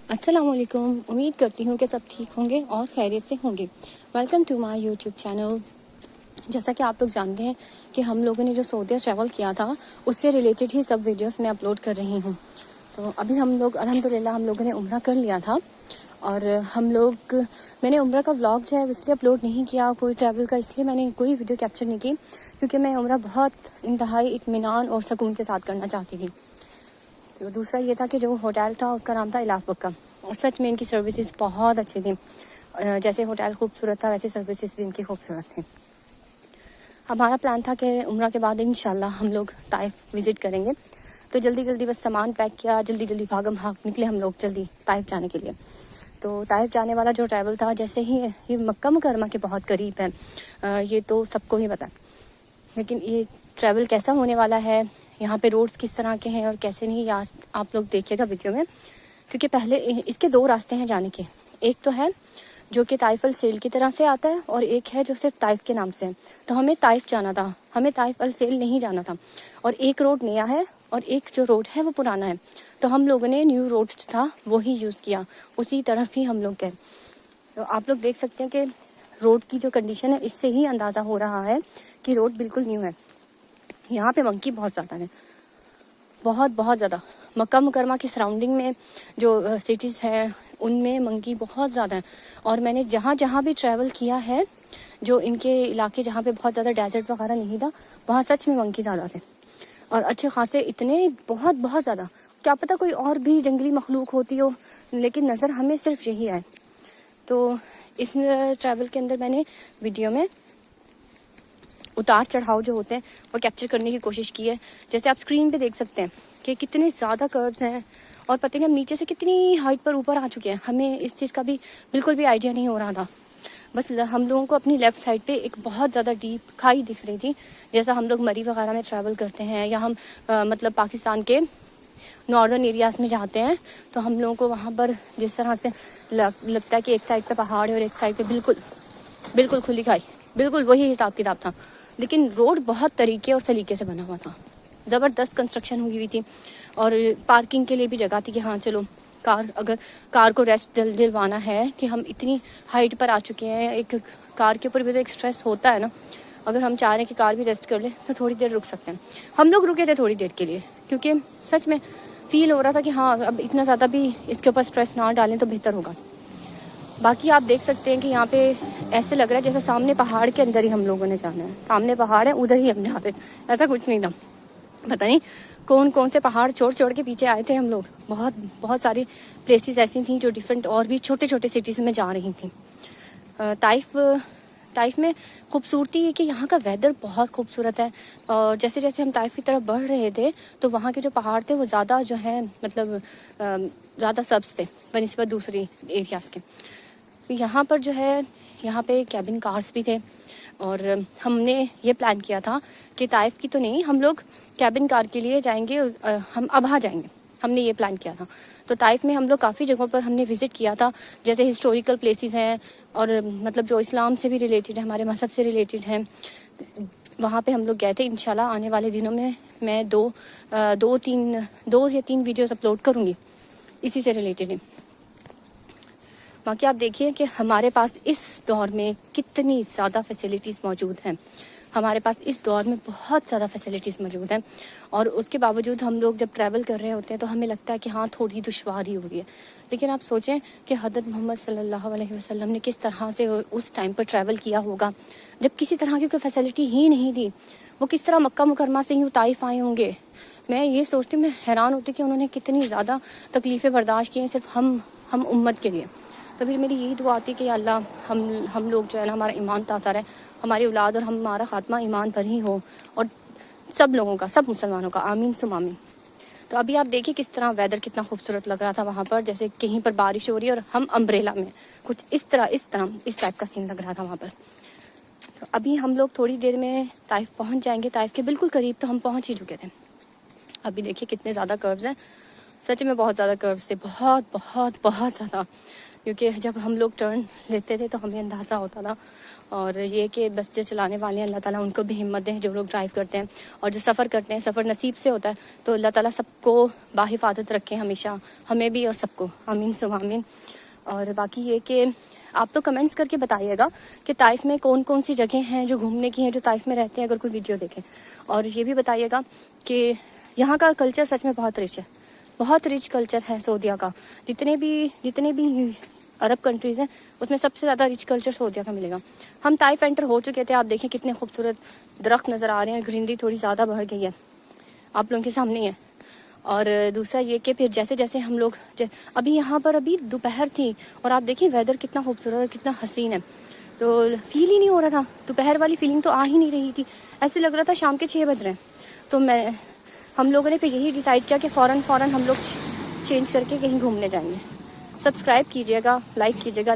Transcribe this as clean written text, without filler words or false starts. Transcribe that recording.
السلام علیکم. امید کرتی ہوں کہ سب ٹھیک ہوں گے اور خیریت سے ہوں گے. Welcome to my YouTube channel. جیسا کہ آپ لوگ جانتے ہیں کہ ہم لوگوں نے جو سعودیہ ٹریول کیا تھا اس سے ریلیٹڈ ہی سب ویڈیوز میں اپلوڈ کر رہی ہوں. تو ابھی ہم لوگ الحمدللہ ہم لوگوں نے عمرہ کر لیا تھا اور میں نے عمرہ کا ولاگ جو ہے اس لیے اپلوڈ نہیں کیا, کوئی ٹریول کا, اس لیے میں نے کوئی ویڈیو کیپچر نہیں کی کیونکہ میں عمرہ بہت انتہائی اطمینان اور سکون کے ساتھ کرنا چاہتی تھی. تو دوسرا یہ تھا کہ جو ہوٹل تھا اس کا نام تھا الاف بکا, اور سچ میں ان کی سروسز بہت اچھی تھیں. جیسے ہوٹل خوبصورت تھا ویسے سروسز بھی ان کی خوبصورت تھیں. ہمارا پلان تھا کہ عمرہ کے بعد انشاءاللہ ہم لوگ طائف وزٹ کریں گے. تو جلدی بس سامان پیک کیا, جلدی بھاگم بھاگ نکلے ہم لوگ جلدی طائف جانے کے لیے. تو طائف جانے والا جو ٹریول تھا, جیسے ہی یہ مکہ مکرمہ کے بہت قریب ہے, یہ تو سب کو ہی پتہ ہے, لیکن یہ ٹریول کیسا ہونے والا ہے, یہاں پہ روڈز کس طرح کے ہیں اور کیسے نہیں, یار آپ لوگ دیکھیے گا ویڈیو میں. کیونکہ پہلے اس کے 2 راستے ہیں جانے کے. ایک تو ہے جو کہ طائف السیل کی طرح سے آتا ہے اور ایک ہے جو صرف طائف کے نام سے ہے. تو ہمیں طائف جانا تھا, ہمیں طائف السیل نہیں جانا تھا. اور ایک روڈ نیا ہے اور ایک جو روڈ ہے وہ پرانا ہے. تو ہم لوگوں نے نیو روڈ تھا وہی یوز کیا, اسی طرف ہی ہم لوگ گئے. تو آپ لوگ دیکھ سکتے ہیں کہ روڈ کی جو کنڈیشن ہے اس سے ہی اندازہ ہو رہا ہے کہ روڈ بالکل نیو ہے. یہاں پہ منکی بہت زیادہ ہیں, بہت زیادہ. مکہ مکرمہ کی سراؤنڈنگ میں جو سٹیز ہیں ان میں منکی بہت زیادہ ہیں. اور میں نے جہاں بھی ٹریول کیا ہے, جو ان کے علاقے جہاں پہ بہت زیادہ ڈیزرٹ وغیرہ نہیں تھا, وہاں سچ میں منکی زیادہ تھے اور اچھے خاصے, اتنے بہت زیادہ. کیا پتہ کوئی اور بھی جنگلی مخلوق ہوتی ہو, لیکن نظر ہمیں صرف یہی آئے. تو اس ٹریول کے اندر میں نے ویڈیو میں اتار چڑھاؤ جو ہوتے ہیں وہ کیپچر کرنے کی کوشش کی ہے. جیسے آپ اسکرین پہ دیکھ سکتے ہیں کہ کتنے زیادہ کروز ہیں, اور پتہ نہیں ہم نیچے سے کتنی ہائٹ پر اوپر آ چکے ہیں. ہمیں اس چیز کا بھی بالکل بھی آئیڈیا نہیں ہو رہا تھا. بس ہم لوگوں کو اپنی لیفٹ سائڈ پہ ایک بہت زیادہ ڈیپ کھائی دکھ رہی تھی. جیسا ہم لوگ مری وغیرہ میں ٹریول کرتے ہیں یا ہم مطلب پاکستان کے ناردرن ایریاز میں جاتے ہیں تو ہم لوگوں کو وہاں پر جس طرح سے لگتا ہے کہ ایک سائڈ پہ پہاڑ ہے اور ایک سائڈ پہ بالکل کھلی کھائی, بالکل وہی حساب کتاب تھا. لیکن روڈ بہت طریقے اور سلیقے سے بنا ہوا تھا, زبردست کنسٹرکشن ہوئی ہوئی تھی. اور پارکنگ کے لیے بھی جگہ تھی کہ ہاں چلو اگر کار کو ریسٹ دلوانا ہے کہ ہم اتنی ہائٹ پر آ چکے ہیں. ایک کار کے اوپر بھی تو ایک اسٹریس ہوتا ہے نا, اگر ہم چاہ رہے ہیں کہ کار بھی ریسٹ کر لے تو تھوڑی دیر رک سکتے ہیں. ہم لوگ رکے تھے تھوڑی دیر کے لیے کیونکہ سچ میں فیل ہو رہا تھا کہ ہاں اب اتنا زیادہ بھی اس کے اوپر اسٹریس نہ ڈالیں تو بہتر ہوگا. باقی آپ دیکھ سکتے ہیں کہ یہاں پہ ایسے لگ رہا ہے جیسے سامنے پہاڑ کے اندر ہی ہم لوگوں نے جانا ہے. سامنے پہاڑ ہے, ادھر ہی ہم یہاں پہ, ایسا کچھ نہیں تھا. پتہ نہیں کون سے پہاڑ چھوڑ کے پیچھے آئے تھے ہم لوگ. بہت ساری پلیسز ایسی تھیں جو ڈیفرنٹ اور بھی چھوٹے سٹیز میں جا رہی تھیں. طائف میں خوبصورتی ہے کہ یہاں کا ویدر بہت خوبصورت ہے. اور جیسے ہم طائف کی طرف بڑھ رہے تھے تو وہاں کے جو پہاڑ تھے وہ زیادہ جو ہے مطلب زیادہ سبز تھے بنسبت دوسری ایریاز کے. یہاں پر جو ہے یہاں پہ کیبن کارز بھی تھے, اور ہم نے یہ پلان کیا تھا کہ طائف کی تو نہیں, ہم لوگ کیبن کار کے لیے جائیں گے, ہم ابہا جائیں گے. ہم نے یہ پلان کیا تھا. تو طائف میں ہم لوگ کافی جگہوں پر ہم نے وزٹ کیا تھا, جیسے ہسٹوریکل پلیسز ہیں اور مطلب جو اسلام سے بھی ریلیٹڈ ہے, ہمارے مذہب سے ریلیٹڈ ہیں, وہاں پہ ہم لوگ گئے تھے. انشاءاللہ آنے والے دنوں میں 2 یا 3 ویڈیوز اپلوڈ کروں گی اسی سے ریلیٹڈ. باقی آپ دیکھیے کہ ہمارے پاس اس دور میں کتنی زیادہ فیسلٹیز موجود ہیں. ہمارے پاس اس دور میں بہت زیادہ فیسلٹیز موجود ہیں, اور اس کے باوجود ہم لوگ جب ٹریول کر رہے ہوتے ہیں تو ہمیں لگتا ہے کہ ہاں تھوڑی دشواری ہو رہی ہے. لیکن آپ سوچیں کہ حضرت محمد صلی اللہ علیہ وسلم نے کس طرح سے اس ٹائم پر ٹریول کیا ہوگا جب کسی طرح کی کوئی فیسلٹی ہی نہیں تھی. وہ کس طرح مکہ مکرمہ سے یوں طائف آئے ہوں گے. میں یہ سوچتی, میں حیران ہوتی کہ انہوں نے کتنی زیادہ تکلیفیں برداشت کی ہیں صرف ہم امت کے لیے. تو پھر میری یہی دعا آتی کہ یا اللہ ہم لوگ جو ہے نا, ہمارا ایمان تازہ رہے, ہماری اولاد اور ہمارا خاتمہ ایمان پر ہی ہو, اور سب لوگوں کا, سب مسلمانوں کا, آمین سم آمین. تو ابھی آپ دیکھیں کس طرح ویدر کتنا خوبصورت لگ رہا تھا وہاں پر, جیسے کہیں پر بارش ہو رہی ہے اور ہم امبریلا میں, کچھ اس ٹائپ کا سین لگ رہا تھا وہاں پر. تو ابھی ہم لوگ تھوڑی دیر میں طائف پہنچ جائیں گے. طائف کے بالکل قریب تو ہم پہنچ ہی چکے تھے. ابھی دیکھیے کتنے زیادہ کروز ہیں, سچ میں بہت زیادہ کروز تھے, بہت زیادہ. کیونکہ جب ہم لوگ ٹرن لیتے تھے تو ہمیں اندازہ ہوتا تھا. اور یہ کہ بس جو چلانے والے ہیں اللہ تعالیٰ ان کو بھی ہمت دیں، جو لوگ ڈرائیو کرتے ہیں اور جو سفر کرتے ہیں، سفر نصیب سے ہوتا ہے، تو اللہ تعالیٰ سب کو باحفاظت رکھے ہمیشہ، ہمیں بھی اور سب کو، آمین ثم آمین. اور باقی یہ کہ آپ تو کمنٹس کر کے بتائیے گا کہ طائف میں کون کون سی جگہیں ہیں جو گھومنے کی ہیں، جو طائف میں رہتے ہیں اگر کوئی ویڈیو دیکھیں. اور یہ بھی بتائیے گا کہ یہاں کا کلچر سچ میں بہت رچ ہے، بہت رچ کلچر ہے سعودیہ کا. جتنے بھی عرب کنٹریز ہیں اس میں سب سے زیادہ رچ کلچر سعودیہ کا ملے گا. ہم طائف انٹر ہو چکے تھے، آپ دیکھیں کتنے خوبصورت درخت نظر آ رہے ہیں، گرینری تھوڑی زیادہ بڑھ گئی ہے، آپ لوگوں کے سامنے ہے. اور دوسرا یہ کہ پھر جیسے جیسے ہم لوگ ابھی یہاں پر ابھی دوپہر تھی اور آپ دیکھیں ویدر کتنا خوبصورت اور کتنا حسین ہے، تو فیل ہی نہیں ہو رہا تھا، دوپہر والی فیلنگ تو آ ہی نہیں رہی تھی، ایسے لگ رہا تھا شام کے 6 بج رہے ہیں. تو ہم لوگوں نے پھر یہی ڈیسائیڈ کیا کہ فوراً ہم لوگ چینج کر کے کہیں گھومنے جائیں گے. سبسکرائب کیجیے گا، لائک کیجیے گا.